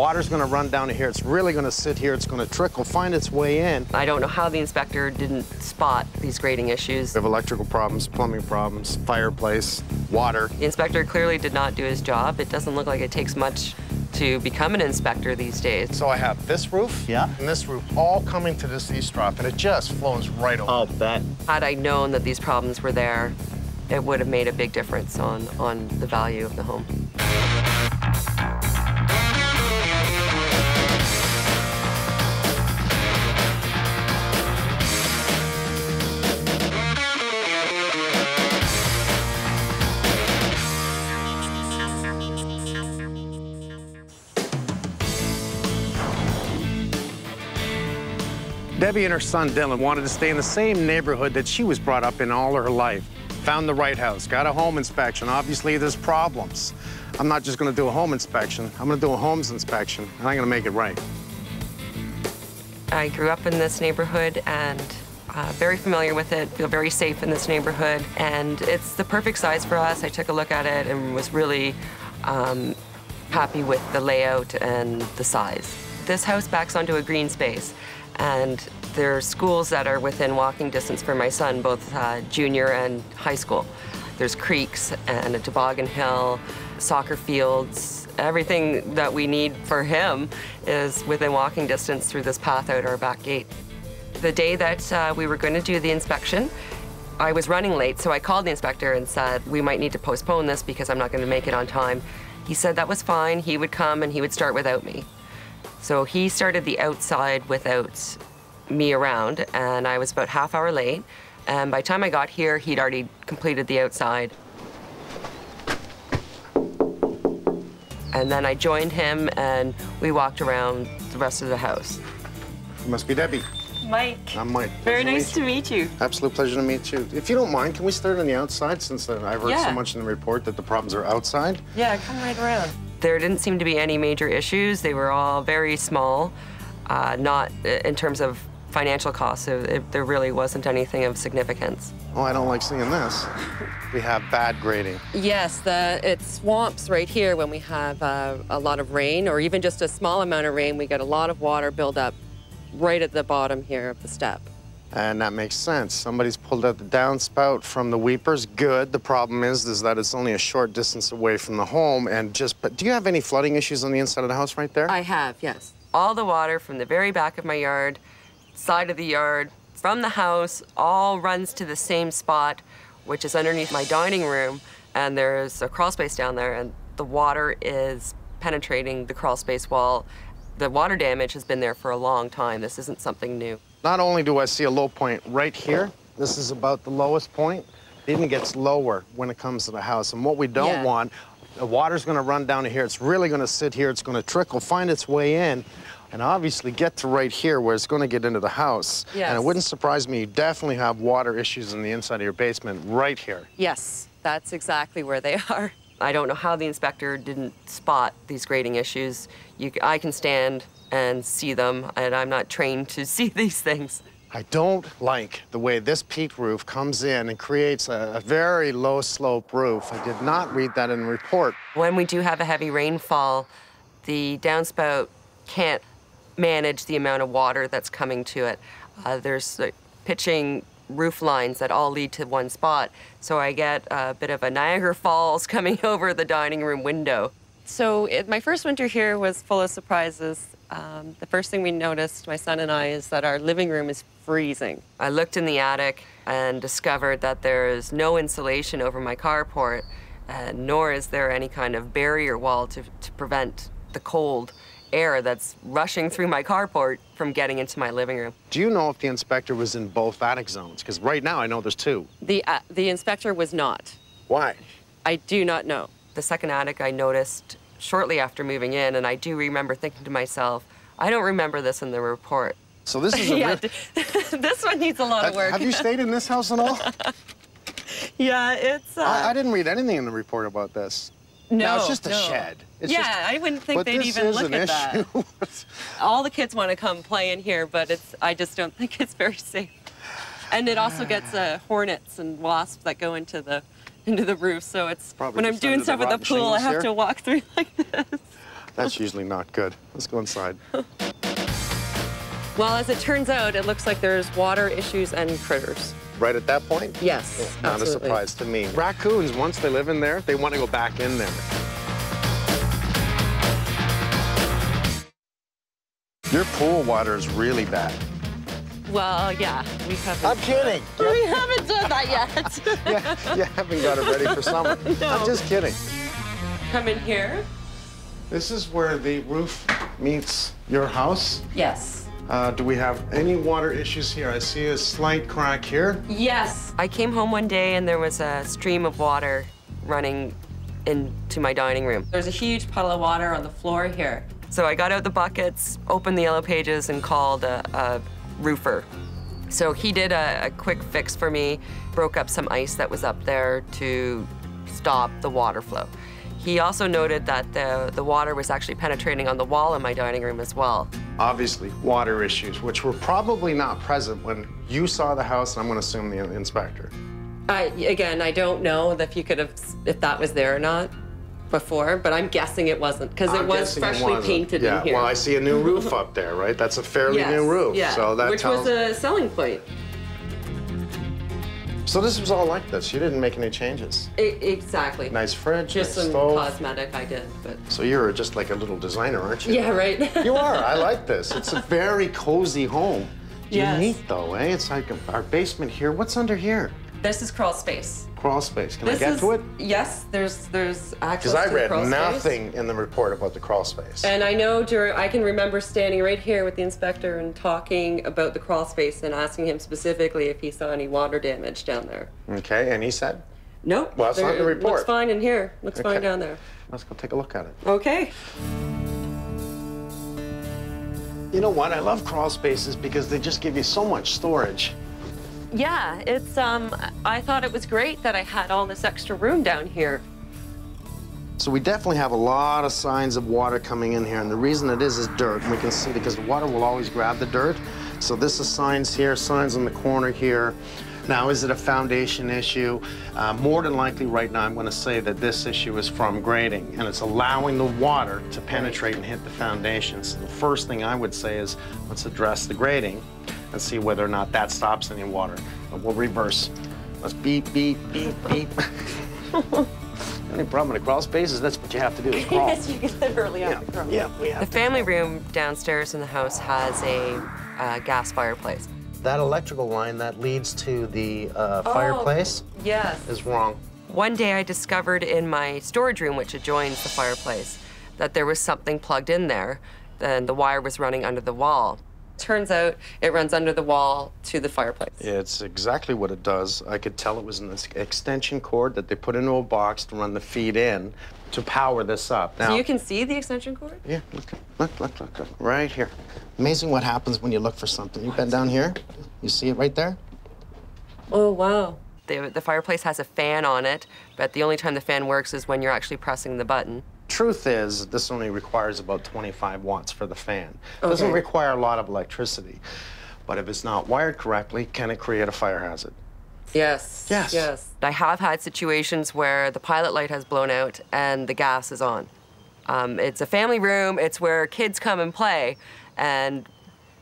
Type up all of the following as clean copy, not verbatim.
Water's gonna run down to here. It's really gonna sit here. It's gonna trickle, find its way in. I don't know how the inspector didn't spot these grading issues. We have electrical problems, plumbing problems, fireplace, water. The inspector clearly did not do his job. It doesn't look like it takes much to become an inspector these days. So I have this roof and this roof all coming to this eavesdrop, and it just flows right over. I'll bet. Had I known that these problems were there, it would have made a big difference on the value of the home. Debbie and her son Dylan wanted to stay in the same neighborhood that she was brought up in all her life. Found the right house, got a home inspection. Obviously, there's problems. I'm not just gonna do a home inspection, I'm gonna do a Holmes inspection, and I'm gonna make it right. I grew up in this neighborhood and very familiar with it, feel very safe in this neighborhood, and it's the perfect size for us. I took a look at it and was really happy with the layout and the size. This house backs onto a green space, and there are schools that are within walking distance for my son, both junior and high school. There's creeks and a toboggan hill, soccer fields. Everything that we need for him is within walking distance through this path out our back gate. The day that we were going to do the inspection, I was running late, so I called the inspector and said, we might need to postpone this because I'm not going to make it on time. He said that was fine. He would come and he would start without me. So he started the outside without me around, and I was about half hour late. And by the time I got here, he'd already completed the outside. And then I joined him, and we walked around the rest of the house. You must be Debbie. Mike. I'm Mike. Very nice to meet you. Absolute pleasure to meet you. If you don't mind, can we start on the outside, since I've heard so much in the report that the problems are outside? Yeah, come right around. There didn't seem to be any major issues. They were all very small, not in terms of financial costs. There really wasn't anything of significance. Oh, I don't like seeing this. We have bad grading. Yes, it swamps right here when we have a lot of rain, or even just a small amount of rain. We get a lot of water build up right at the bottom here of the step. And that makes sense. Somebody's pulled out the downspout from the weepers. Good. The problem is that it's only a short distance away from the home. But do you have any flooding issues on the inside of the house right there? I have, yes. All the water from the very back of my yard, side of the yard, from the house, all runs to the same spot, which is underneath my dining room. And there's a crawl space down there, and the water is penetrating the crawl space wall. The water damage has been there for a long time. This isn't something new. Not only do I see a low point right here, this is about the lowest point, it even gets lower when it comes to the house. And what we don't want, the water's gonna run down to here, it's really gonna sit here, it's gonna trickle, find its way in, and obviously get to right here where it's gonna get into the house. Yes. And it wouldn't surprise me, you definitely have water issues in the inside of your basement right here. Yes, that's exactly where they are. I don't know how the inspector didn't spot these grading issues. I can stand and see them, and I'm not trained to see these things. I don't like the way this peak roof comes in and creates a very low slope roof. I did not read that in the report. When we do have a heavy rainfall, the downspout can't manage the amount of water that's coming to it. There's pitching roof lines that all lead to one spot, so I get a bit of a Niagara Falls coming over the dining room window. So my first winter here was full of surprises. The first thing we noticed, my son and I, is that our living room is freezing. I looked in the attic and discovered that there is no insulation over my carport, nor is there any kind of barrier wall to prevent the cold air that's rushing through my carport from getting into my living room. Do you know if the inspector was in both attic zones? Because right now I know there's two. The inspector was not. Why? I do not know. The second attic I noticed shortly after moving in, and I do remember thinking to myself, I don't remember this in the report. So this is a yeah, this one needs a lot of work. Have you stayed in this house at all? Yeah, it's... I didn't read anything in the report about this. No, it's just a shed. It's I wouldn't think they'd even look at that. All the kids want to come play in here, but I just don't think it's very safe. And it also gets hornets and wasps that go into the roof, so it's... Probably when I'm doing stuff with the pool, I have to walk through like this. That's usually not good. Let's go inside. Well, as it turns out, it looks like there's water issues and critters. Right at that point? Yes, yeah, not absolutely. a surprise to me. Raccoons, once they live in there, they want to go back in there. Your pool water is really bad. Well, yeah, we haven't. I'm kidding. We haven't done that yet. Yeah, you haven't got it ready for summer. No. I'm just kidding. Come in here. This is where the roof meets your house. Yes. Do we have any water issues here? I see a slight crack here. Yes. I came home one day and there was a stream of water running into my dining room. There's a huge puddle of water on the floor here. So I got out the buckets, opened the yellow pages, and called a roofer. So he did a quick fix for me, broke up some ice that was up there to stop the water flow. He also noted that the water was actually penetrating on the wall in my dining room as well. Obviously, water issues, which were probably not present when you saw the house, and I'm going to assume the inspector. Again, I don't know if that was there or not before, but I'm guessing it wasn't, because it was freshly painted in here. Well, I see a new roof up there, right? That's a fairly new roof. Yeah, so that which was a selling point. So this was all like this. You didn't make any changes. Exactly. Nice fridge, just nice some stove. Our I did, but. So you're just like a little designer, aren't you? Yeah, right. You are. I like this. It's a very cozy home. Yes. Unique though, eh? It's like our basement here. What's under here? This is crawl space. Crawl space. Can I get to it? Yes, there's access to the crawl space. Because I read nothing in the report about the crawl space. And I know I can remember standing right here with the inspector and talking about the crawl space and asking him specifically if he saw any water damage down there. Okay, and he said? Nope. Well, that's not in the report. Looks fine in here. Looks fine down there. Let's go take a look at it. Okay. You know what? I love crawl spaces because they just give you so much storage. Yeah, it's, I thought it was great that I had all this extra room down here. So we definitely have a lot of signs of water coming in here, and the reason it is dirt, and we can see because the water will always grab the dirt. So this is signs here, signs in the corner here. Now, is it a foundation issue? More than likely right now, I'm gonna say that this issue is from grading, and it's allowing the water to penetrate and hit the foundation. So the first thing I would say is, let's address the grading and see whether or not that stops any water. But we'll reverse. Let's beep, beep, beep, beep. Any problem with the crawl spaces, that's what you have to do, is crawl. Yes, you literally have to crawl. Yeah, we have The family room downstairs in the house has a gas fireplace. That electrical line that leads to the fireplace is wrong. One day I discovered in my storage room, which adjoins the fireplace, that there was something plugged in there, and the wire was running under the wall. Turns out it runs under the wall to the fireplace. It's exactly what it does. I could tell it was an extension cord that they put into a box to run the feed in to power this up. Now, so you can see the extension cord? Yeah, look, right here. Amazing what happens when you look for something. You bend down here, you see it right there? Oh, wow. The fireplace has a fan on it, but the only time the fan works is when you're actually pressing the button. Truth is, this only requires about 25 watts for the fan. It doesn't require a lot of electricity. But if it's not wired correctly, can it create a fire hazard? Yes. Yes. Yes. I have had situations where the pilot light has blown out and the gas is on. It's a family room, it's where kids come and play, and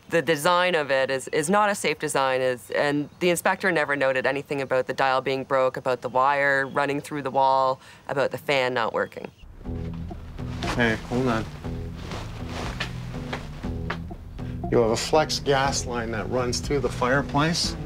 the design of it is not a safe design, and the inspector never noted anything about the dial being broke, about the wire running through the wall, about the fan not working. Hey, hold on. You have a flex gas line that runs through the fireplace.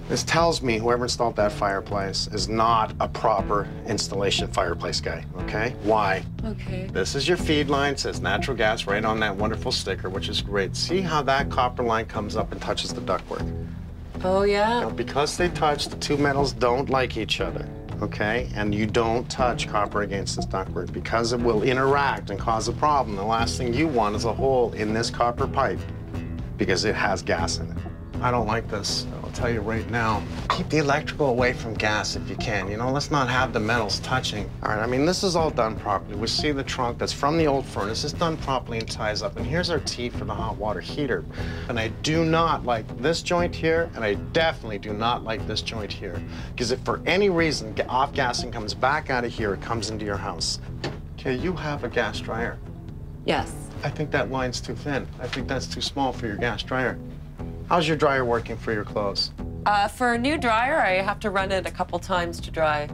This tells me whoever installed that fireplace is not a proper installation fireplace guy, okay? Why? Okay. This is your feed line, says natural gas right on that wonderful sticker, which is great. See how that copper line comes up and touches the ductwork? Oh, yeah? Now, because they touch, the two metals don't like each other, okay? And you don't touch copper against this ductwork because it will interact and cause a problem. The last thing you want is a hole in this copper pipe because it has gas in it. I don't like this. I'll tell you right now. Keep the electrical away from gas if you can. You know, let's not have the metals touching. All right, I mean, this is all done properly. We see the trunk that's from the old furnace. It's done properly and ties up. And here's our T for the hot water heater. And I do not like this joint here, and I definitely do not like this joint here. Because if for any reason off-gassing comes back out of here, it comes into your house. Okay, you have a gas dryer. Yes. I think that line's too thin. I think that's too small for your gas dryer. How's your dryer working for your clothes? For a new dryer, I have to run it a couple times to dry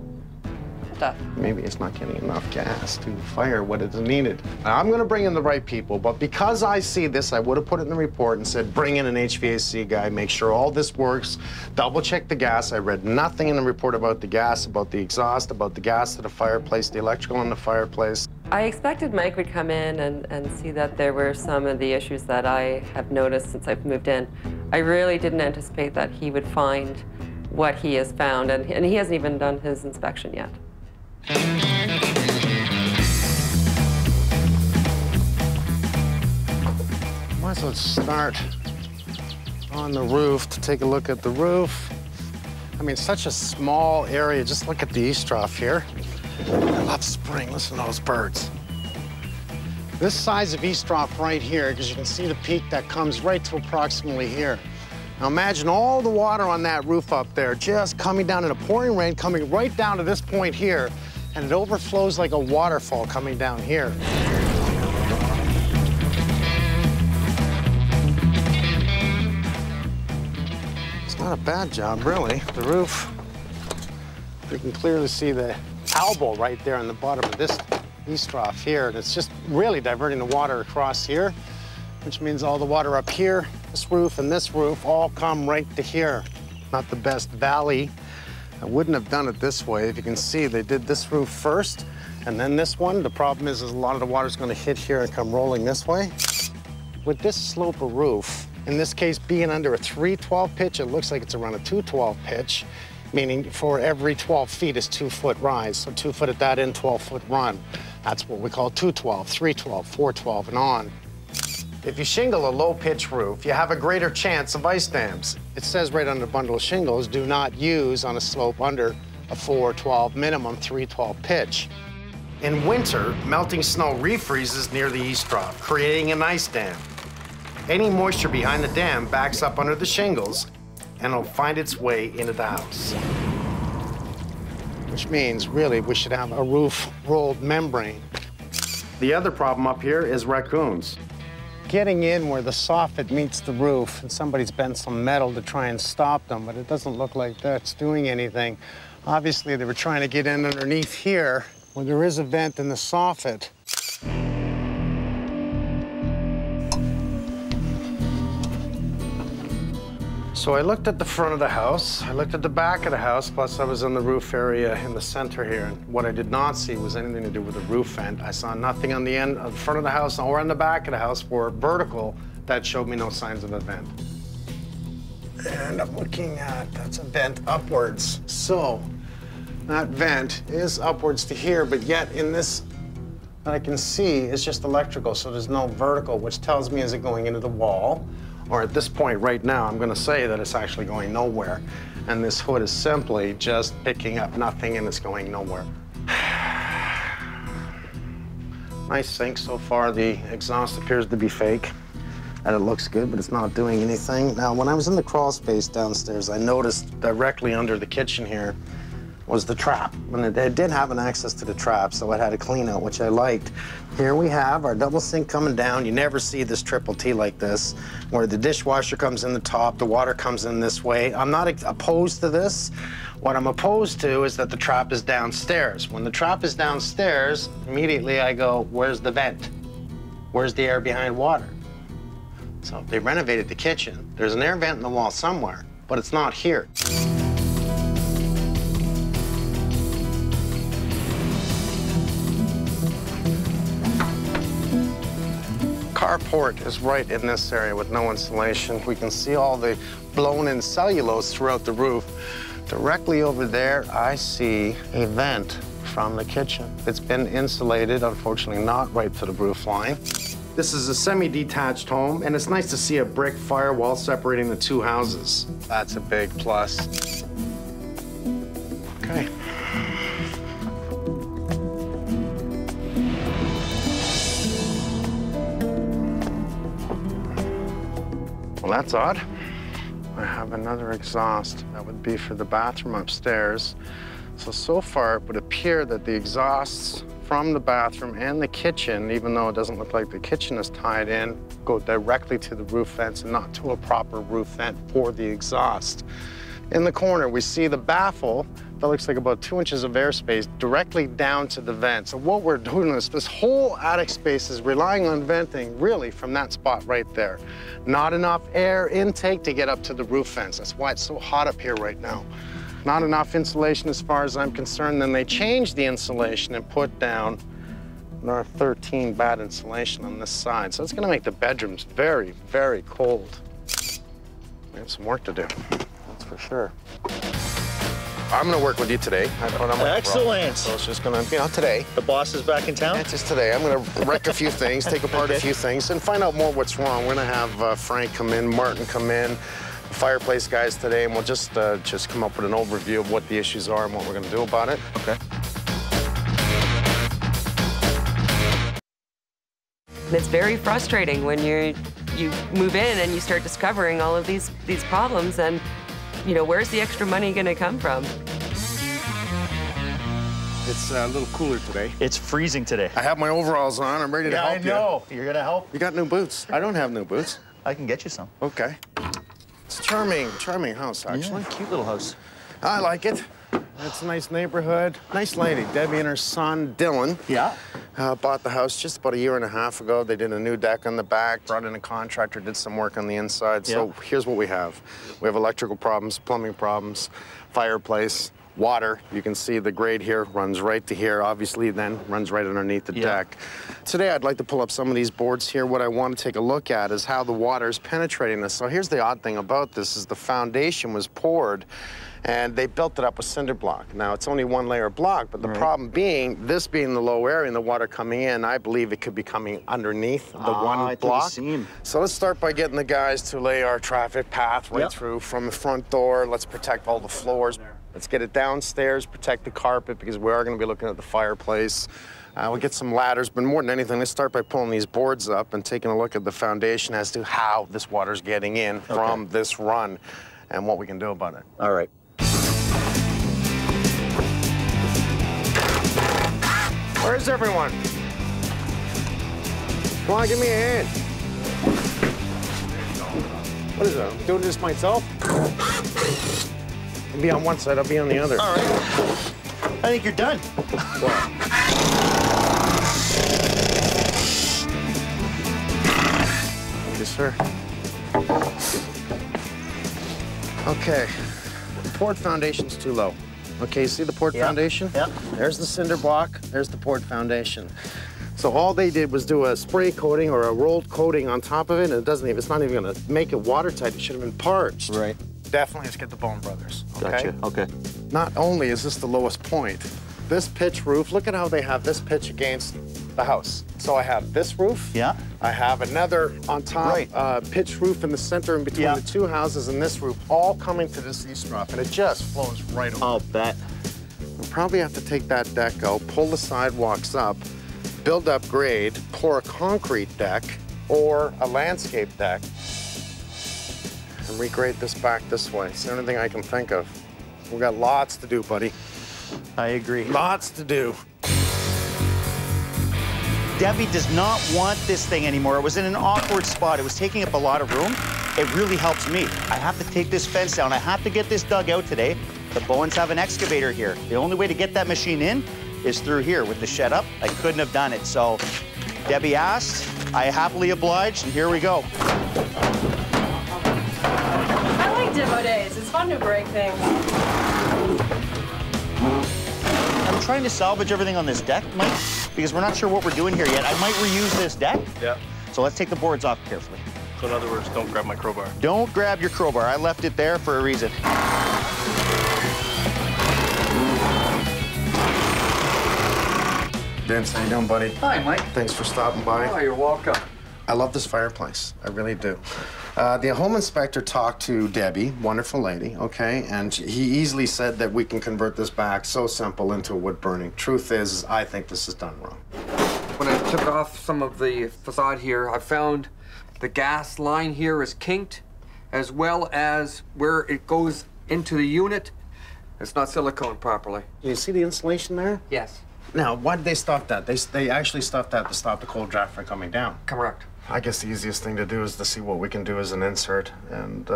stuff. Maybe it's not getting enough gas to fire what is needed. I'm gonna bring in the right people, but because I see this, I would have put it in the report and said, bring in an HVAC guy, make sure all this works, double check the gas. I read nothing in the report about the gas, about the exhaust, about the gas to the fireplace, the electrical in the fireplace. I expected Mike would come in and see that there were some of the issues that I have noticed since I've moved in. I really didn't anticipate that he would find what he has found, and he hasn't even done his inspection yet. Might as well start on the roof to take a look at the roof. I mean, such a small area. Just look at the east trough here. I love spring. Listen to those birds. This size of east trough right here, because you can see the peak that comes right to approximately here. Now imagine all the water on that roof up there just coming down in a pouring rain, coming right down to this point here, and it overflows like a waterfall coming down here. It's not a bad job, really. The roof, you can clearly see the elbow right there on the bottom of this east trough here, and it's just really diverting the water across here, which means all the water up here, this roof and this roof all come right to here. Not the best valley. I wouldn't have done it this way. If you can see, they did this roof first and then this one. The problem is a lot of the water's gonna hit here and come rolling this way. With this slope of roof, in this case being under a 312 pitch, it looks like it's around a 212 pitch, meaning for every 12 feet is 2 foot rise. So 2 foot at that end, 12 foot run. That's what we call 212, 312, 412, and on. If you shingle a low pitch roof, you have a greater chance of ice dams. It says right on the bundle of shingles, do not use on a slope under a 412 minimum 312 pitch. In winter, melting snow refreezes near the east trough, creating an ice dam. Any moisture behind the dam backs up under the shingles and it'll find its way into the house. Which means, really, we should have a roof rolled membrane. The other problem up here is raccoons. Getting in where the soffit meets the roof, and somebody's bent some metal to try and stop them, but it doesn't look like that's doing anything. Obviously, they were trying to get in underneath here, where there is a vent in the soffit. So I looked at the front of the house, I looked at the back of the house, plus I was in the roof area in the center here, and what I did not see was anything to do with the roof vent. I saw nothing on the end of the front of the house or on the back of the house for vertical that showed me no signs of a vent. And I'm looking at, that's a vent upwards. So that vent is upwards to here, but yet in this that I can see is just electrical, so there's no vertical, which tells me is it going into the wall? Or at this point right now, I'm gonna say that it's actually going nowhere. And this hood is simply just picking up nothing and it's going nowhere. Nice sink so far. The exhaust appears to be fake. And it looks good, but it's not doing anything. Now, when I was in the crawl space downstairs, I noticed directly under the kitchen here was the trap. And it did have an access to the trap, so it had a clean out, which I liked. Here we have our double sink coming down. You never see this triple T like this, where the dishwasher comes in the top, the water comes in this way. I'm not opposed to this. What I'm opposed to is that the trap is downstairs. When the trap is downstairs, immediately I go, where's the vent? Where's the air behind water? So they renovated the kitchen. There's an air vent in the wall somewhere, but it's not here. Carport is right in this area with no insulation. We can see all the blown-in cellulose throughout the roof. Directly over there, I see a vent from the kitchen. It's been insulated, unfortunately not right to the roof line. This is a semi-detached home, and it's nice to see a brick firewall separating the two houses. That's a big plus. Okay. Well, that's odd. I have another exhaust. That would be for the bathroom upstairs. So far, it would appear that the exhausts from the bathroom and the kitchen, even though it doesn't look like the kitchen is tied in, go directly to the roof vents and not to a proper roof vent for the exhaust. In the corner, we see the baffle that looks like about 2 inches of airspace directly down to the vent. So what we're doing is this whole attic space is relying on venting really from that spot right there. Not enough air intake to get up to the roof vents. That's why it's so hot up here right now. Not enough insulation as far as I'm concerned. Then they changed the insulation and put down another 13 bad insulation on this side. So it's gonna make the bedrooms very, very cold. We have some work to do, that's for sure. I'm gonna work with you today. Excellent. So it's just gonna, today. The boss is back in town? Yeah, just today. I'm gonna wreck a few things, take apart a few things, and find out more what's wrong. We're gonna have Frank come in, Martin come in, the fireplace guys today, and we'll just come up with an overview of what the issues are and what we're gonna do about it. Okay. And it's very frustrating when you move in and you start discovering all of these problems, and where's the extra money going to come from? It's a little cooler today. It's freezing today. I have my overalls on. I'm ready to help you. I know. You're gonna help? You got new boots? I don't have new boots. I can get you some. Okay. It's a charming house, actually. Yeah, cute little house. I like it. It's a nice neighborhood. Nice lady. Debbie and her son, Dylan, bought the house just about 1.5 years ago. They did a new deck on the back, brought in a contractor, did some work on the inside. So here's what we have. We have electrical problems, plumbing problems, fireplace, water. You can see the grade here runs right to here, obviously then runs right underneath the deck. Today I'd like to pull up some of these boards here. What I want to take a look at is how the water is penetrating this. So here's the odd thing about this is the foundation was poured and they built it up with cinder block. Now, it's only 1 layer block, but the problem being, this being the low area and the water coming in, I believe it could be coming underneath the one block. So let's start by getting the guys to lay our traffic path right through from the front door. Let's protect all the floors. Let's get it downstairs, protect the carpet, because we are going to be looking at the fireplace. We'll get some ladders, but more than anything, let's start by pulling these boards up and taking a look at the foundation as to how this water's getting in from this run and what we can do about it. All right. Where's everyone? Come on, give me a hand. What is that? I'm doing this myself? I'll be on one side, I'll be on the other. All right. I think you're done. What? Yes, sir. Okay. The poured foundation's too low. Okay, see the poured foundation? Yep. There's the cinder block, there's the poured foundation. So all they did was do a spray coating or a rolled coating on top of it, and it's not even gonna make it watertight. It should have been parched. Right. Definitely let's get the Bone Brothers, okay? Gotcha, okay. Not only is this the lowest point, this pitch roof, look at how they have this pitch against the house. So I have this roof. Yeah. I have another on top pitch roof in the center in between the two houses and this roof, all coming to this eavesdrop, and it just flows right over. I'll bet. We'll probably have to take that deck out, pull the sidewalks up, build up grade, pour a concrete deck or a landscape deck, and regrade this back this way. It's the only thing I can think of. We've got lots to do, buddy. I agree. Lots to do. Debbie does not want this thing anymore. It was in an awkward spot. It was taking up a lot of room. It really helps me. I have to take this fence down. I have to get this dug out today. The Bowens have an excavator here. The only way to get that machine in is through here with the shed up. I couldn't have done it. So Debbie asked, I happily obliged, and here we go. I like demo days. It's fun to break things. I'm trying to salvage everything on this deck, Mike, because we're not sure what we're doing here yet. I might reuse this deck. Yeah. So let's take the boards off carefully. So in other words, don't grab my crowbar. Don't grab your crowbar. I left it there for a reason. Vince, how you doing, buddy? Hi, Mike. Thanks for stopping by. Oh, you're welcome. I love this fireplace. I really do. The home inspector talked to Debbie, wonderful lady, okay, and he easily said that we can convert this back so simple into a wood burning. Truth is, I think this is done wrong. When I took off some of the facade here, I found the gas line here is kinked, as well as where it goes into the unit. It's not silicone properly. You see the insulation there? Yes. Now, why did they stop that? They actually stopped that to stop the cold draft from coming down. Correct. I guess the easiest thing to do is to see what we can do as an insert and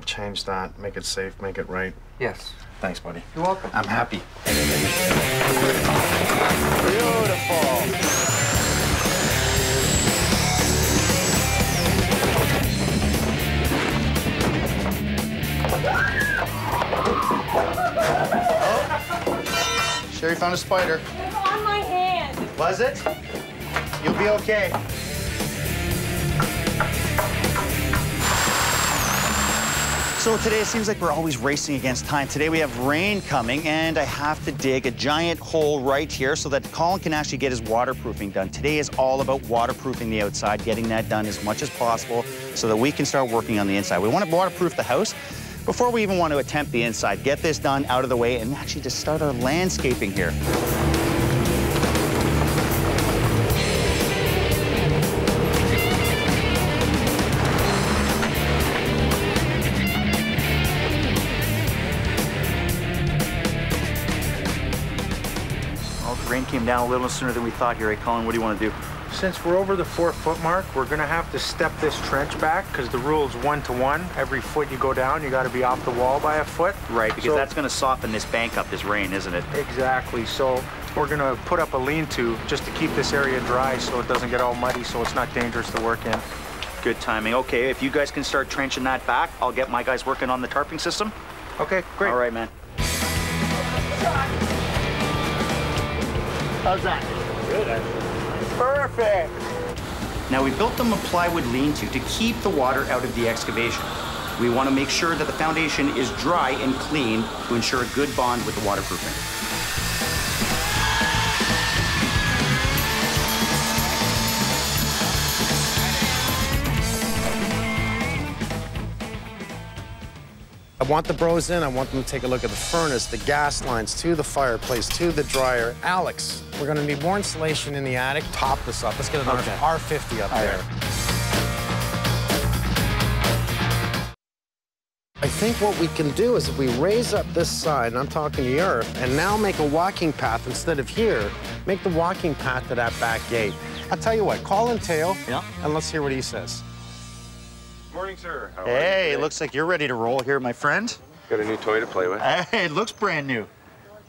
change that, make it safe, make it right. Yes. Thanks, buddy. You're welcome. I'm happy. Beautiful. Sherry found a spider. It's on my hand. Was it? You'll be okay. So today it seems like we're always racing against time. Today we have rain coming and I have to dig a giant hole right here so that Colin can actually get his waterproofing done. Today is all about waterproofing the outside, getting that done as much as possible so that we can start working on the inside. We want to waterproof the house before we even want to attempt the inside. Get this done out of the way and actually just start our landscaping here. Rain came down a little sooner than we thought here. Hey, Colin, what do you want to do? Since we're over the 4-foot mark, we're gonna have to step this trench back because the rule is 1-to-1. Every foot you go down, you gotta be off the wall by a foot. Right, because that's gonna soften this bank up, this rain, isn't it? Exactly, so we're gonna put up a lean-to just to keep this area dry so it doesn't get all muddy, so it's not dangerous to work in. Good timing. Okay, if you guys can start trenching that back, I'll get my guys working on the tarping system. Okay, great. All right, man. How's that? Good, actually. Perfect. Now we built them a plywood lean-to keep the water out of the excavation. We want to make sure that the foundation is dry and clean to ensure a good bond with the waterproofing. I want the bros in. I want them to take a look at the furnace, the gas lines, to the fireplace, to the dryer. Alex, we're gonna need more insulation in the attic. Top this up. Let's get an R50 up there. I think what we can do is if we raise up this side, and I'm talking the earth, and now make a walking path instead of here, make the walking path to that back gate. I'll tell you what, call in Teo, and let's hear what he says. Morning, sir. How are Hey, you it looks like you're ready to roll here, my friend. Got a new toy to play with. Hey, it looks brand new.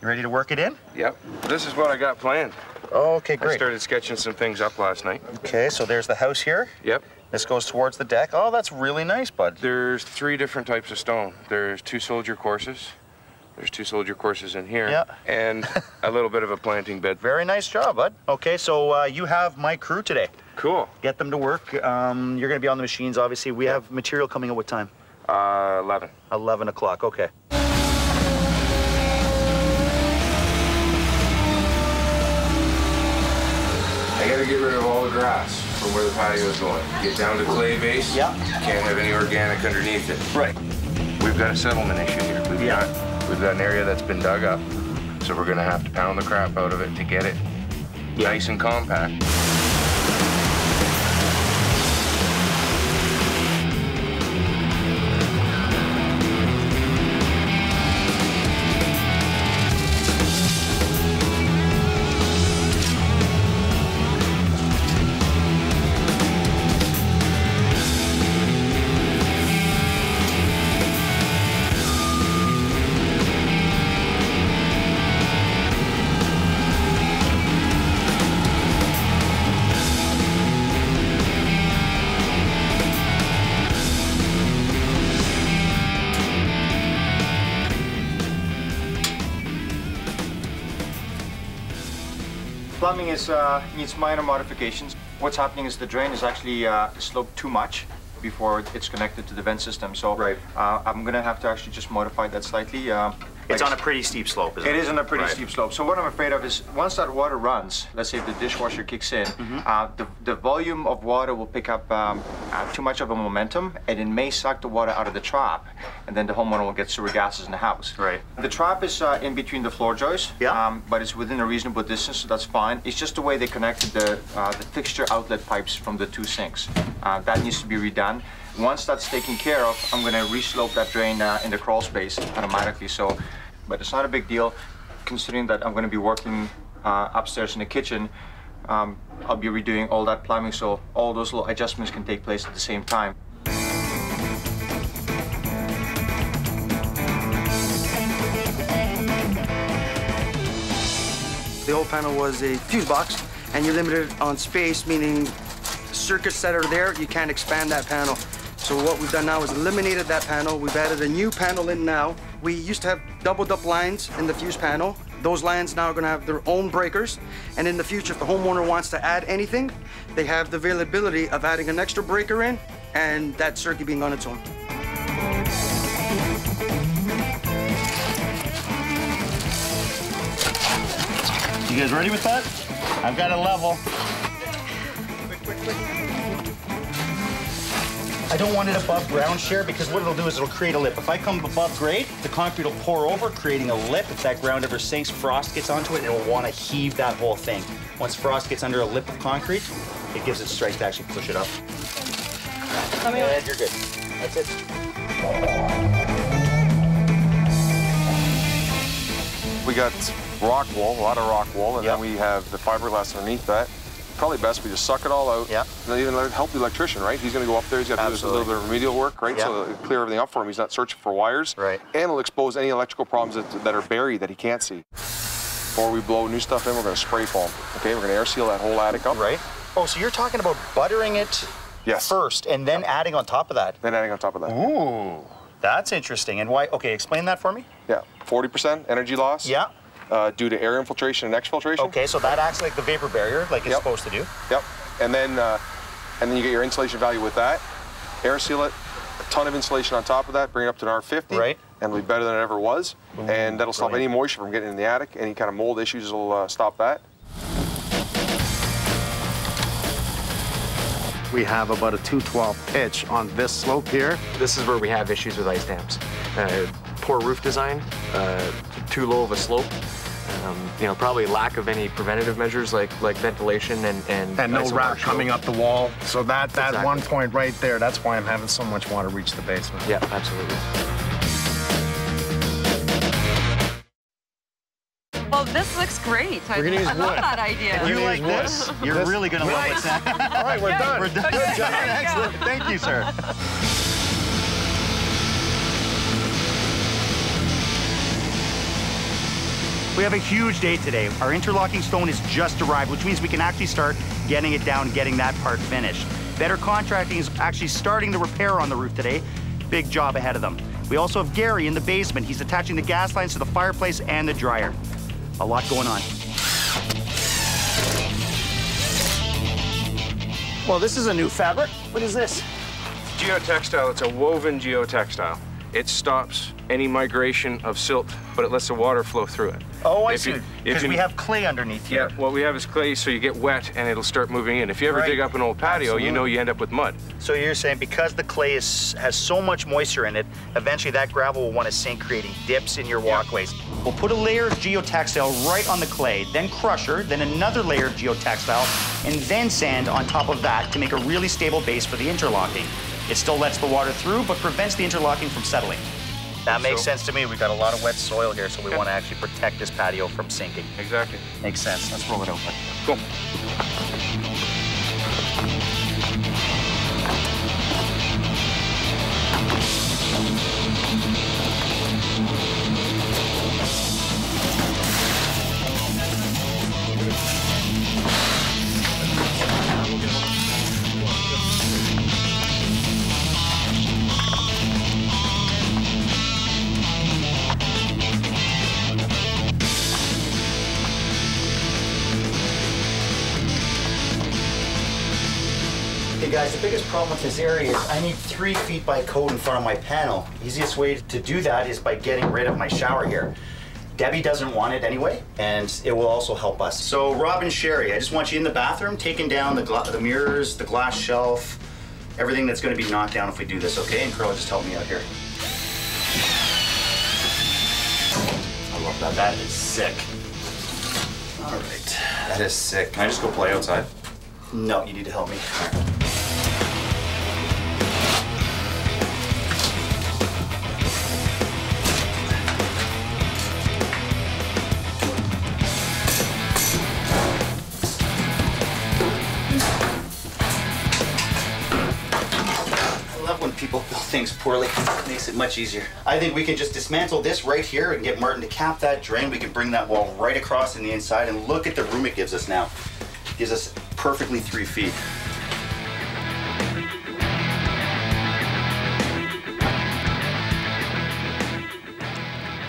You ready to work it in? Yep. This is what I got planned. Oh, okay, I great. started sketching some things up last night. Okay, so there's the house here. Yep. This goes towards the deck. Oh, that's really nice, bud. There's 3 different types of stone. There's 2 soldier courses. There's 2 soldier courses in here. Yeah. And a little bit of a planting bed. Very nice job, bud. Okay, so you have my crew today. Cool. Get them to work. You're going to be on the machines, obviously. We have material coming at what time? 11. 11 o'clock, okay. I gotta get rid of all the grass from where the patio is going. Get down to clay base. Yeah. Can't have any organic underneath it. Right. We've got a settlement issue here. We've got an area that's been dug up, so we're gonna have to pound the crap out of it to get it nice and compact. Plumbing needs minor modifications. What's happening is the drain is actually sloped too much before it's connected to the vent system. So I'm going to have to actually just modify that slightly. It's on a pretty steep slope, isn't it? It is on a pretty steep slope. So what I'm afraid of is once that water runs, let's say if the dishwasher kicks in, the volume of water will pick up too much of a momentum and it may suck the water out of the trap, and then the homeowner will get sewer gases in the house. Right. The trap is in between the floor joists, but it's within a reasonable distance, so that's fine. It's just the way they connected the fixture outlet pipes from the 2 sinks. That needs to be redone. Once that's taken care of, I'm going to re-slope that drain in the crawl space automatically. So, but it's not a big deal, considering that I'm going to be working upstairs in the kitchen, I'll be redoing all that plumbing, so all those little adjustments can take place at the same time. The old panel was a fuse box, and you're limited on space, meaning circuits that are there, you can't expand that panel. So what we've done now is eliminated that panel. We've added a new panel in now. We used to have doubled up lines in the fuse panel. Those lines now are gonna have their own breakers. And in the future, if the homeowner wants to add anything, they have the availability of adding an extra breaker in and that circuit being on its own. You guys ready with that? I've got a level. I don't want it above ground share because what it'll do is it'll create a lip. If I come above grade, the concrete will pour over, creating a lip. If that ground ever sinks, frost gets onto it, it'll want to heave that whole thing. Once frost gets under a lip of concrete, it gives it strength to actually push it up. And you're good. That's it. We got rock wool, a lot of rock wool, and then we have the fiberglass underneath that. Probably best we just suck it all out. Yeah. And then even help the electrician, right? He's going to go up there. He's got to do a little bit of remedial work, right? Yeah. So it'll clear everything up for him. He's not searching for wires. Right. And it'll expose any electrical problems that are buried that he can't see. Before we blow new stuff in, we're going to spray foam. Okay, we're going to air seal that whole attic up. Right. Oh, so you're talking about buttering it first and then adding on top of that? Then adding on top of that. Ooh, that's interesting. And why? Okay, explain that for me. Yeah, 40% energy loss. Yeah. Due to air infiltration and exfiltration. Okay, so that acts like the vapor barrier, like it's supposed to do. Yep. And then you get your insulation value with that. Air seal it, a ton of insulation on top of that, bring it up to an R50. Right. And it'll be better than it ever was. Ooh, and that'll stop any moisture from getting in the attic. Any kind of mold issues will stop that. We have about a 212 pitch on this slope here. This is where we have issues with ice dams. Poor roof design, too low of a slope. Probably lack of any preventative measures like ventilation and no rock coming up the wall. So that Exactly. one point right there, that's why I'm having so much water reach the basement. Yeah, absolutely. Well, this looks great. I gonna use love wood. that idea. If you like this, you're really going to love it, Sam. All right, we're done. We're done. Okay, Good job. there you go. Excellent. Thank you, sir. We have a huge day today. Our interlocking stone has just arrived, which means we can actually start getting it down, getting that part finished. Better Contracting is actually starting the repair on the roof today. Big job ahead of them. We also have Gary in the basement. He's attaching the gas lines to the fireplace and the dryer. A lot going on. Well, this is a new fabric. What is this? Geotextile, it's a woven geotextile. It stops any migration of silt, but it lets the water flow through it. Oh, I see. Because we have clay underneath here. Yeah, what we have is clay, so you get wet and it'll start moving in. If you ever dig up an old patio, you know you end up with mud. So you're saying because the clay has so much moisture in it, eventually that gravel will want to sink, creating dips in your walkways. We'll put a layer of geotextile right on the clay, then crusher, then another layer of geotextile, and then sand on top of that to make a really stable base for the interlocking. It still lets the water through, but prevents the interlocking from settling. That makes sense to me. We've got a lot of wet soil here, so we want to actually protect this patio from sinking. Exactly. Makes sense. Let's roll it over. Cool. Hey guys, the biggest problem with this area is I need 3 feet by code in front of my panel. Easiest way to do that is by getting rid of my shower here. Debbie doesn't want it anyway, and it will also help us. So Rob and Sherry, I just want you in the bathroom, taking down the mirrors, the glass shelf, everything that's going to be knocked down if we do this, okay? And Carl, just help me out here. I love that. That is sick. All right. That is sick. Can I just go play outside? No, you need to help me. people build things poorly. It makes it much easier. I think we can just dismantle this right here and get Martin to cap that drain. We can bring that wall right across in the inside, and look at the room it gives us now. It gives us perfectly 3 feet.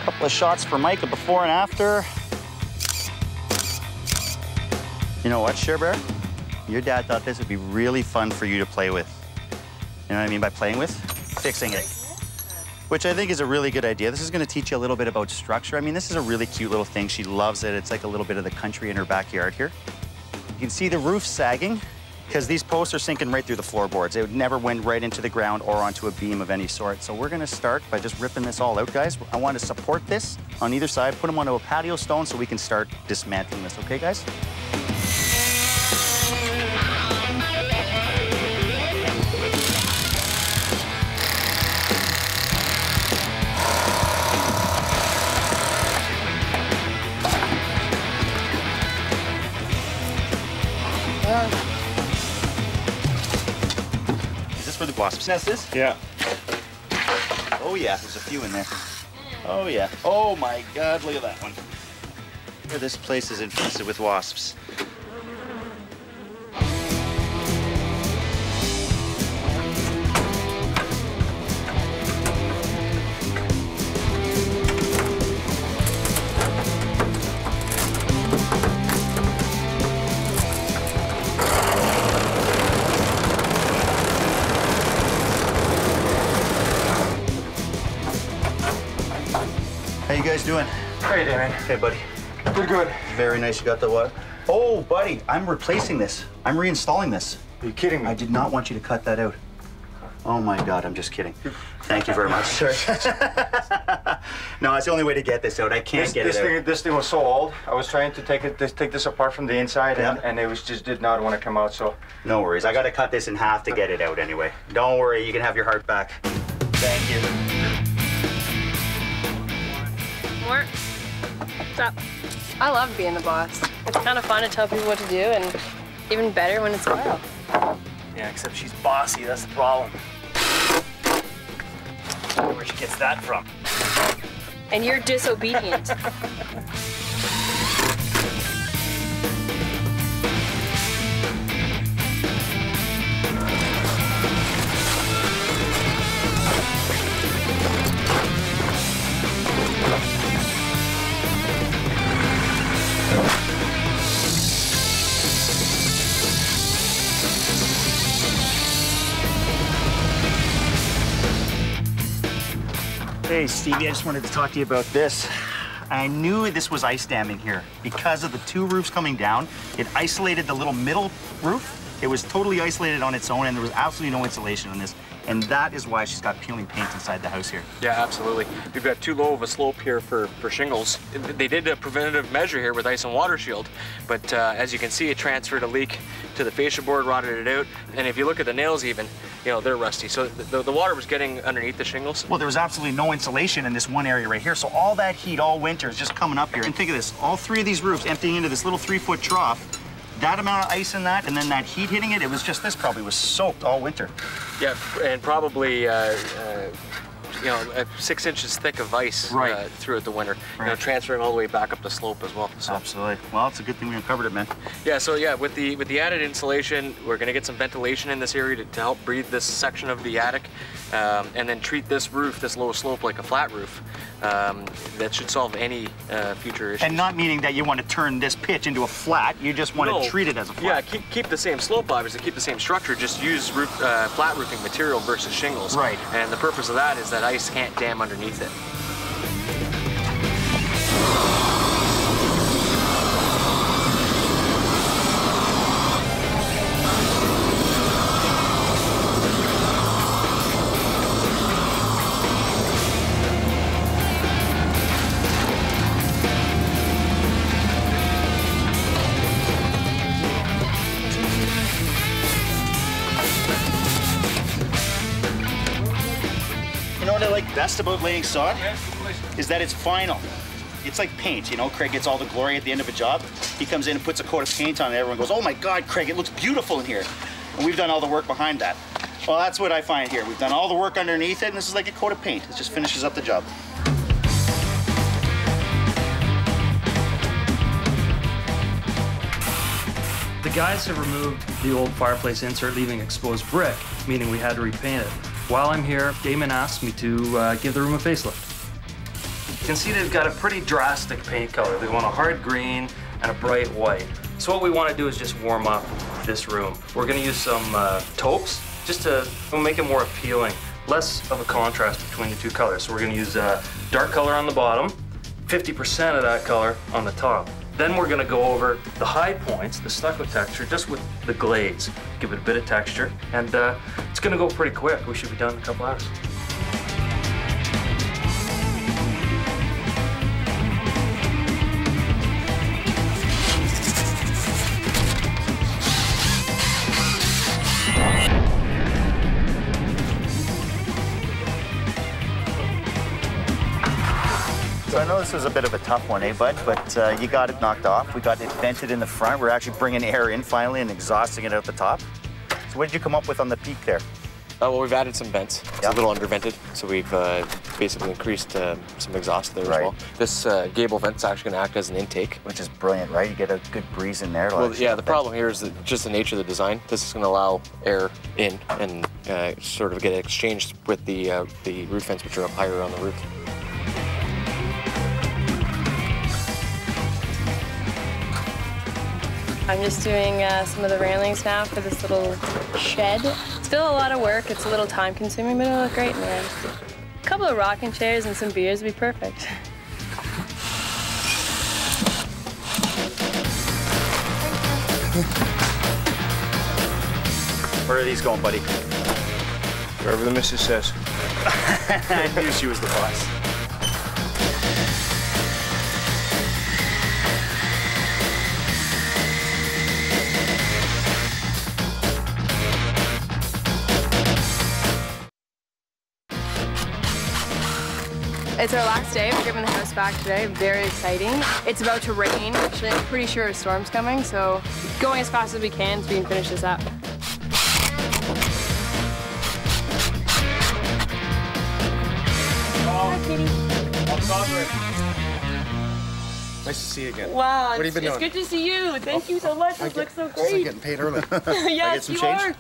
Couple of shots for Mike, a before and after. You know what, Cher Bear? Your dad thought this would be really fun for you to play with. You know what I mean by playing with? Fixing it. Which I think is a really good idea. This is going to teach you a little bit about structure. I mean, this is a really cute little thing. She loves it. It's like a little bit of the country in her backyard here. You can see the roof sagging because these posts are sinking right through the floorboards. It would never went right into the ground or onto a beam of any sort. So we're going to start by just ripping this all out, guys. I want to support this on either side, put them onto a patio stone so we can start dismantling this. Okay, guys? Is this where the wasp's nest is? Yeah. Oh yeah, there's a few in there. Oh yeah. Oh my God, look at that one. This place is infested with wasps. How you guys doing? Hey, Damon. Hey, buddy. We're good. Very nice. You got the what? Oh, buddy, I'm replacing this. I'm reinstalling this. Are you kidding me? I did not want you to cut that out. Oh my God, I'm just kidding. Thank you very much, sir. No, it's the only way to get this out. I can't get it out. This thing was so old. I was trying to take this apart from the inside, Yeah. and it was just did not want to come out. So No worries. I got to cut this in half to get it out anyway. Don't worry. You can have your heart back. Thank you. More? What's up? I love being the boss. It's kind of fun to tell people what to do, and even better when it's Carl. Yeah, except she's bossy, that's the problem. I don't know where she gets that from. And you're disobedient. Hey, Stevie, I just wanted to talk to you about this. I knew this was ice damming here because of the 2 roofs coming down. It isolated the little middle roof. It was totally isolated on its own, and there was absolutely no insulation on this. And that is why she's got peeling paint inside the house here. Yeah, absolutely. We've got too low of a slope here for shingles. They did a preventative measure here with ice and water shield, but as you can see, it transferred a leak to the fascia board, rotted it out. And if you look at the nails even, you know, they're rusty. So the water was getting underneath the shingles. Well, there was absolutely no insulation in this one area right here. So all that heat all winter is just coming up here. And think of this, all 3 of these roofs emptying into this little 3-foot trough. That amount of ice in that, and then that heat hitting it, it was just, this probably was soaked all winter. Yeah, and probably, you know, 6 inches thick of ice throughout the winter. Right. You know, transferring all the way back up the slope as well. So. Absolutely. Well, it's a good thing we uncovered it, man. Yeah, so yeah, with the added insulation, we're gonna get some ventilation in this area to help breathe this section of the attic, and then treat this roof, this low slope, like a flat roof. That should solve any future issues. And not meaning that you want to turn this pitch into a flat, you just want to treat it as a flat. Yeah, keep the same slope, obviously, keep the same structure, just use flat roofing material versus shingles. Right. And the purpose of that is that ice can't dam underneath it. What I like best about laying sod is that it's final. It's like paint, you know. Craig gets all the glory at the end of a job. He comes in and puts a coat of paint on it. Everyone goes, oh my God, Craig, it looks beautiful in here. And we've done all the work behind that. Well, that's what I find here. We've done all the work underneath it, and this is like a coat of paint. It just finishes up the job. The guys have removed the old fireplace insert, leaving exposed brick, meaning we had to repaint it. While I'm here, Damon asked me to give the room a facelift. You can see they've got a pretty drastic paint color. They want a hard green and a bright white. So what we want to do is just warm up this room. We're going to use some taupes just to make it more appealing, less of a contrast between the two colors. So we're going to use dark color on the bottom, 50% of that color on the top. Then we're going to go over the high points, the stucco texture, just with the glaze. Give it a bit of texture, and it's going to go pretty quick. We should be done in a couple hours. So I know this was a bit of a tough one, eh, bud? But you got it knocked off. We got it vented in the front. We're actually bringing air in finally and exhausting it out the top. So what did you come up with on the peak there? Well, we've added some vents. It's a little undervented, so we've basically increased some exhaust there as well. This gable vent's actually going to act as an intake. Which is brilliant, right? You get a good breeze in there. Well, yeah, the problem here is that just the nature of the design. This is going to allow air in and sort of get exchanged with the roof vents, which are up higher on the roof. I'm just doing some of the railings now for this little shed. It's still a lot of work. It's a little time consuming, but it'll look great in the end. A couple of rocking chairs and some beers would be perfect. Where are these going, buddy? Wherever the missus says. I knew she was the boss. It's our last day. We're giving the house back today. Very exciting. It's about to rain. Actually, I'm pretty sure a storm's coming, so going as fast as we can so we can finish this up. Hi, Kitty. Nice to see you again. Wow, what have you been it's doing? good to see you. Thank you so much. This looks so great. I'm getting paid early. Yes, you are.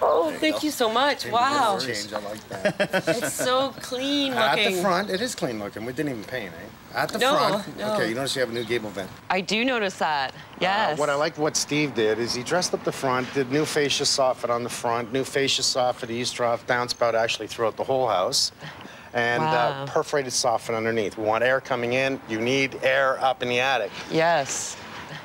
Oh, thank you so much. Wow. Change, I like that. It's so clean looking. At the front, it is clean looking. We didn't even paint, eh? At the front. No. Okay, you notice you have a new gable vent. I do notice that. Yes. What I like what Steve did is he dressed up the front, did new fascia soffit on the front, new fascia soffit, eaves trough, downspout actually throughout the whole house. And perforated soffit underneath. We want air coming in. You need air up in the attic. Yes.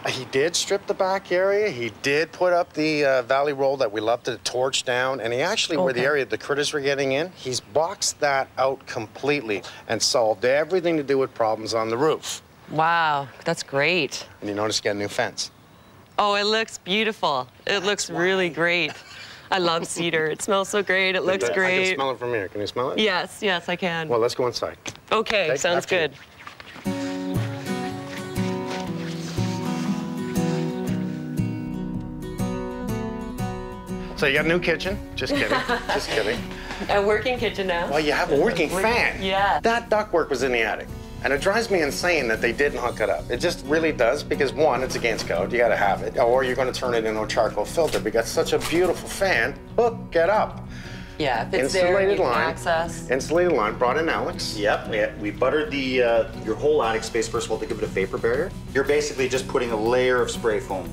He did strip the back area. He did put up the valley roll that we love to torch down. And he actually, where the area the critters were getting in, he's boxed that out completely and solved everything to do with problems on the roof. Wow, that's great. And you notice you got a new fence. Oh, it looks beautiful. It looks really great. I love cedar. It smells so great. It looks great. I can smell it from here. Can you smell it? Yes, yes, I can. Well, let's go inside. Okay, sounds good. So you got a new kitchen? Just kidding. Just kidding. A working kitchen now. Well, you have a working fan. Yeah. That ductwork was in the attic. And it drives me insane that they didn't hook it up. It just really does, because one, it's against code, you gotta have it, or you're gonna turn it into a charcoal filter. We got such a beautiful fan, hook it up. Yeah, if it's there, you can access. Insulated line, brought in Alex. Yep, we buttered the your whole attic space, first of all, to give it a vapor barrier. You're basically just putting a layer of spray foam.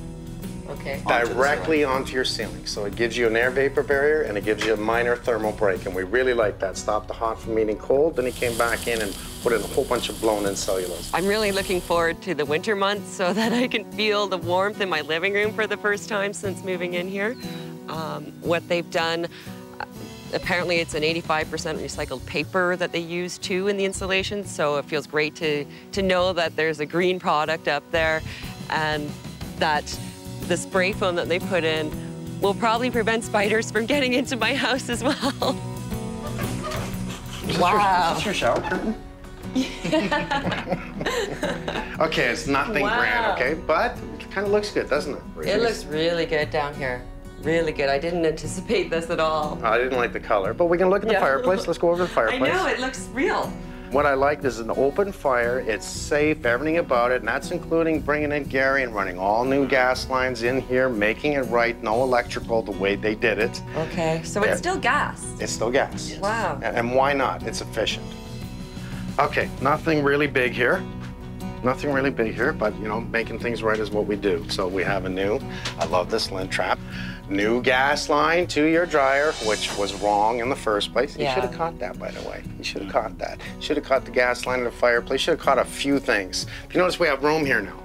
Okay. Directly onto your ceiling. So it gives you an air vapor barrier and it gives you a minor thermal break. And we really like that. Stopped the hot from meeting cold. Then he came back in and put in a whole bunch of blown in cellulose. I'm really looking forward to the winter months so that I can feel the warmth in my living room for the first time since moving in here. What they've done, apparently it's an 85% recycled paper that they use too in the insulation. So it feels great to know that there's a green product up there and that the spray foam that they put in will probably prevent spiders from getting into my house as well. Wow. Is this your shower curtain? Yeah. Okay, it's nothing grand, okay? But it kind of looks good, doesn't it? It looks really good down here. really good. I didn't anticipate this at all. I didn't like the color, but we can look at the fireplace. Let's go over the fireplace. I know, it looks real. What I liked is an open fire. It's safe, everything about it, and that's including bringing in Gary and running all new gas lines in here, making it right, no electrical the way they did it. Okay, so it's still gas. It's still gas. Yes. Wow. And why not? It's efficient. Okay, nothing really big here. Nothing really big here, but you know, making things right is what we do. So we have a new, I love this lint trap, new gas line to your dryer, which was wrong in the first place. You should have caught that, by the way. You should have caught that. Should have caught the gas line in the fireplace. Should have caught a few things. If you notice, we have room here now.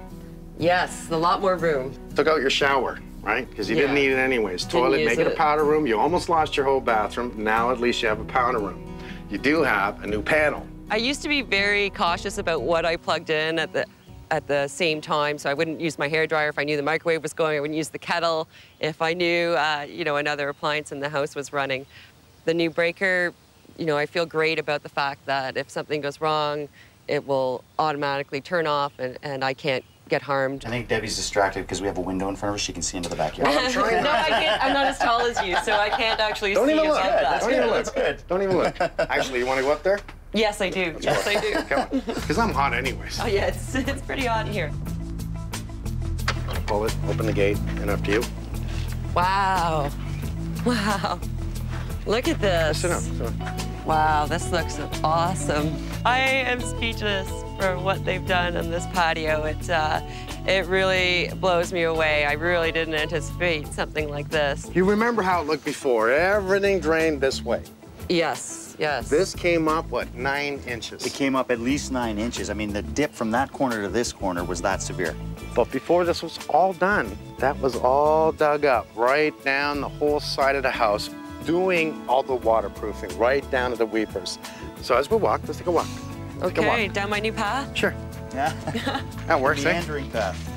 Yes, a lot more room. Took out your shower, right? Because you didn't need it anyways. Toilet, make it a powder room. You almost lost your whole bathroom. Now at least you have a powder room. You do have a new panel. I used to be very cautious about what I plugged in at the same time, so I wouldn't use my hairdryer if I knew the microwave was going. I wouldn't use the kettle if I knew, you know, another appliance in the house was running. The new breaker, you know, I feel great about the fact that if something goes wrong, it will automatically turn off and I can't get harmed. I think Debbie's distracted because we have a window in front of her. She can see into the backyard. No, I can't. I'm not as tall as you, so I can't actually Don't see even look. that. Don't even look. Good. Don't even look. Actually, you want to go up there? Yes, I do. Yes, I do. Come on. Because I'm hot anyways. Oh, yeah, it's pretty hot in here. Pull it, open the gate, and up to you. Wow. Wow. Look at this. Sit down. Wow, this looks awesome. I am speechless for what they've done on this patio. It really blows me away. I really didn't anticipate something like this. You remember how it looked before. Everything drained this way. Yes, yes. This came up, what, 9 inches? It came up at least 9 inches. I mean, the dip from that corner to this corner was that severe. But before this was all done, that was all dug up, right down the whole side of the house, doing all the waterproofing, right down to the weepers. So as we walk, let's take a walk. Okay, down my new path? Sure. Yeah. That works, Meandering path.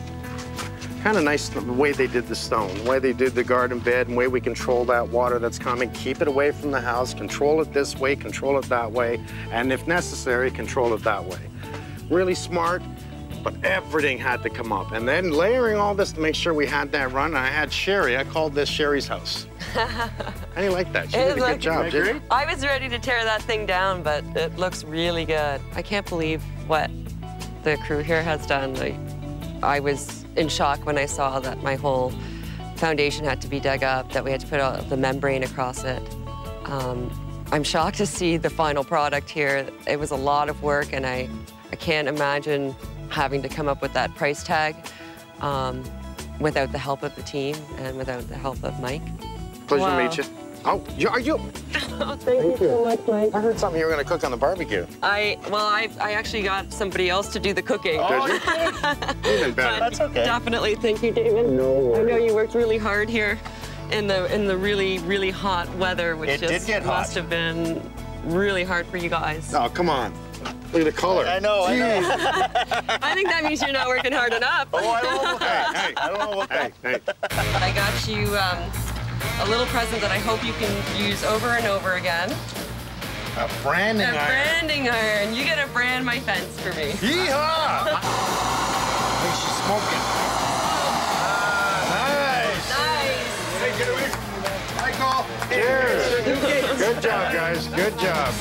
Kind of nice the way they did the stone, the way they did the garden bed, and the way we control that water that's coming. Keep it away from the house, control it this way, control it that way, and if necessary, control it that way. Really smart, but everything had to come up. And then layering all this to make sure we had that run, I had Sherry. I called this Sherry's house. How do you like that? She did a good job, didn't you? I was ready to tear that thing down, but it looks really good. I can't believe what the crew here has done. I was in shock when I saw that my whole foundation had to be dug up, that we had to put the membrane across it. I'm shocked to see the final product here. It was a lot of work, and I can't imagine having to come up with that price tag without the help of the team and without the help of Mike. Pleasure to meet you. Oh, are you? Oh, thank you so much, Mike. I heard something you were going to cook on the barbecue. I actually got somebody else to do the cooking. Oh, did you? Even better. That's okay. Definitely, thank you, Damon. No worries. I know you worked really hard here in the really, really hot weather, which must have been really hard for you guys. Oh, come on. Look at the color. I know. I think that means you're not working hard enough. Oh, I don't know about that. Hey, I don't know about that. Hey. I got you a little present that I hope you can use over and over again. A branding iron. A branding iron. You get to brand my fence for me. Yeehaw! I think she's smoking. Nice. Nice. Hey, get away from me, Michael. Cheers. Good job, guys. Good job.